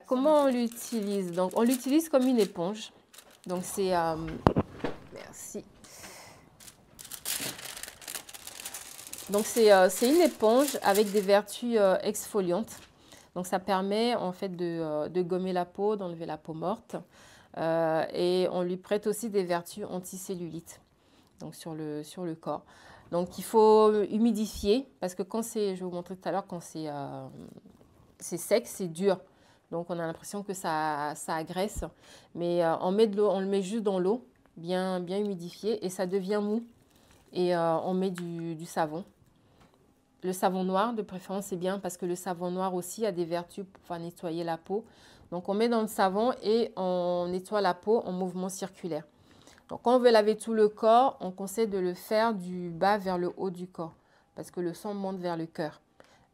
comment on l'utilise? Donc, on l'utilise comme une éponge. Donc, c'est... merci. Donc, c'est une éponge avec des vertus exfoliantes. Donc, ça permet en fait de gommer la peau, d'enlever la peau morte. Et on lui prête aussi des vertus anticellulite, donc sur le corps. Donc, il faut humidifier parce que quand c'est, je vais vous montrer tout à l'heure, quand c'est sec, c'est dur. Donc, on a l'impression que ça agresse. Mais on le met juste dans l'eau, bien humidifié, et ça devient mou. Et on met du savon. Le savon noir, de préférence, c'est bien parce que le savon noir aussi a des vertus pour pouvoir nettoyer la peau. Donc, on met dans le savon et on nettoie la peau en mouvement circulaire. Donc, quand on veut laver tout le corps, on conseille de le faire du bas vers le haut du corps parce que le sang monte vers le cœur.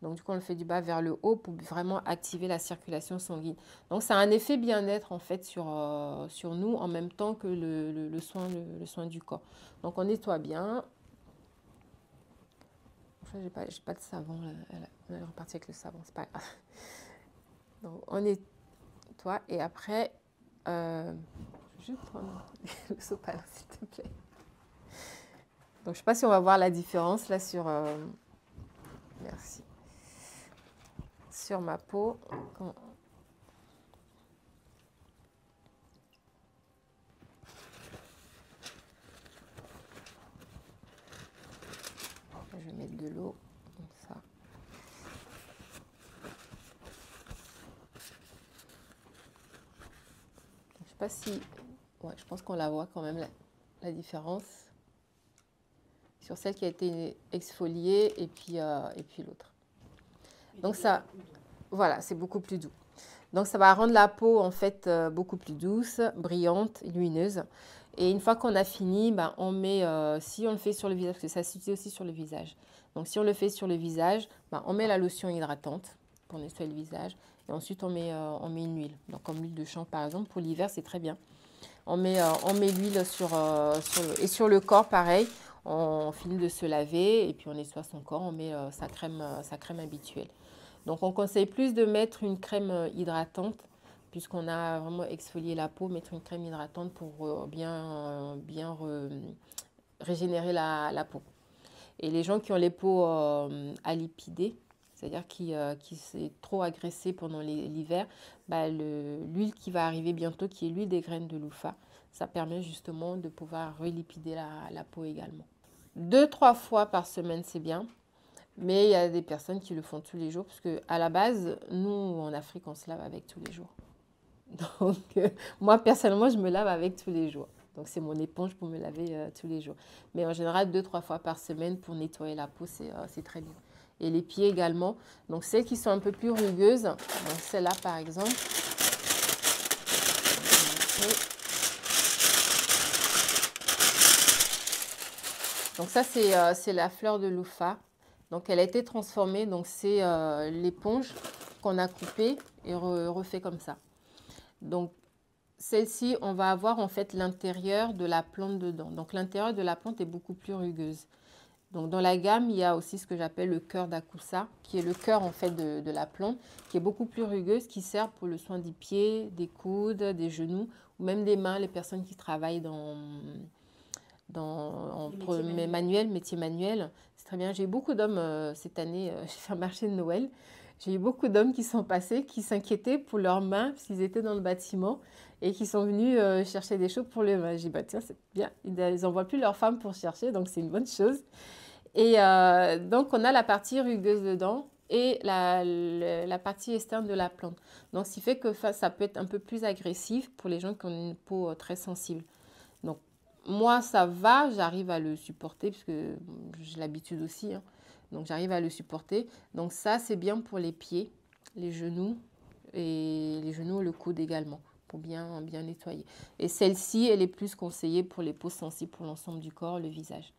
Donc, du coup, on le fait du bas vers le haut pour vraiment activer la circulation sanguine. Donc, ça a un effet bien-être, en fait, sur nous en même temps que le soin du corps. Donc, on nettoie bien. J'ai pas de savon, là. Elle est repartie avec le savon, c'est pas grave. Donc, on nettoie et après, je vais juste prendre le sopalin, s'il te plaît. Donc, je ne sais pas si on va voir la différence là sur... merci. Sur ma peau. Je vais mettre de l'eau, comme ça. Je ne sais pas si... Ouais, je pense qu'on la voit quand même, la différence. Sur celle qui a été exfoliée et puis l'autre. Donc ça, voilà, c'est beaucoup plus doux. Donc ça va rendre la peau en fait beaucoup plus douce, brillante, lumineuse. Et une fois qu'on a fini, ben, on met, si on le fait sur le visage, parce que ça s'utilise aussi sur le visage. Donc si on le fait sur le visage, ben, on met la lotion hydratante pour nettoyer le visage. Et ensuite on met une huile. Donc comme l'huile de champ par exemple, pour l'hiver c'est très bien. On met l'huile et sur le corps pareil. On finit de se laver et puis on nettoie son corps, on met sa crème habituelle. Donc, on conseille plus de mettre une crème hydratante, puisqu'on a vraiment exfolié la peau, mettre une crème hydratante pour bien régénérer la peau. Et les gens qui ont les peaux alipidées, c'est-à-dire qui s'est trop agressé pendant l'hiver, bah, l'huile qui va arriver bientôt, qui est l'huile des graines de louffa, ça permet justement de pouvoir relipider la peau également. 2-3 fois par semaine, c'est bien. Mais il y a des personnes qui le font tous les jours, parce qu'à la base, nous, en Afrique, on se lave avec tous les jours. Donc, moi, personnellement, je me lave avec tous les jours. Donc, c'est mon éponge pour me laver tous les jours. Mais en général, 2-3 fois par semaine pour nettoyer la peau, c'est très bien. Et les pieds également. Donc, celles qui sont un peu plus rugueuses, donc celle-là, par exemple. Donc, ça, c'est la fleur de louffa. Donc, elle a été transformée. Donc, c'est l'éponge qu'on a coupée et refait comme ça. Donc, celle-ci, on va avoir en fait l'intérieur de la plante dedans. Donc, l'intérieur de la plante est beaucoup plus rugueuse. Donc, dans la gamme, il y a aussi ce que j'appelle le cœur d'Akusa, qui est le cœur en fait de la plante, qui est beaucoup plus rugueuse, qui sert pour le soin des pieds, des coudes, des genoux, ou même des mains, les personnes qui travaillent métier manuel. C'est très bien. J'ai eu beaucoup d'hommes cette année, j'ai fait un marché de Noël. J'ai eu beaucoup d'hommes qui sont passés, qui s'inquiétaient pour leurs mains, parce qu'ils étaient dans le bâtiment, et qui sont venus chercher des choses pour les mains. J'ai dit, bah, tiens, c'est bien. Ils n'envoient plus leurs femmes pour chercher, donc c'est une bonne chose. Et donc, on a la partie rugueuse dedans et la partie externe de la plante. Donc, ce qui fait que ça peut être un peu plus agressif pour les gens qui ont une peau très sensible. Donc, moi, ça va, j'arrive à le supporter, puisque j'ai l'habitude aussi, hein. Donc, j'arrive à le supporter. Donc, ça, c'est bien pour les pieds, les genoux, et le coude également, pour bien nettoyer. Et celle-ci, elle est plus conseillée pour les peaux sensibles, pour l'ensemble du corps, le visage.